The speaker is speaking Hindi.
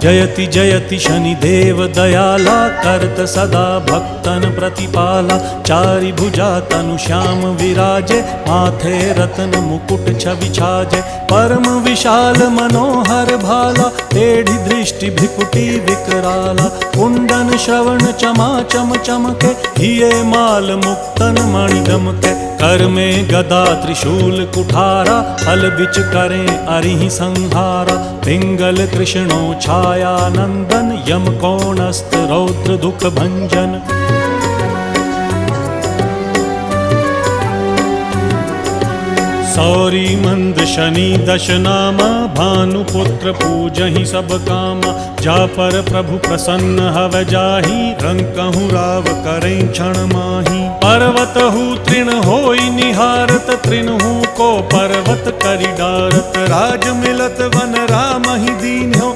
जयति जयति शनिदेव दयाला, करत सदा भक्तन प्रतिपाला। चारि भुजा तनु श्याम विराजे, माथे रतन मुकुट छवि छाजे। परम विशाल मनोहर भाला, टेढ़ी दृष्टि भ्रिकुटी विकराला। कुंडन श्रवण चमा चम चमके, हिये माल मुक्तन मणि दमके। कर में गदा त्रिशूल कुठारा, फल बिच करें अरिहि संहारा। पिंगल कृष्णो छाया नंदन, यम कोणस्थ रौद्र दुख भंजन। सौरी मंद शनि दश नामा, भानुपुत्र पूजहि सब कामा। जा पर प्रभु प्रसन्न हव जाहि, रंकहु राव करें क्षण माहि। पर्वत हु तृण होई निहारत, तृणहु को पर्वत करि डारत। राज मिलत वन राम ही दीन्हो,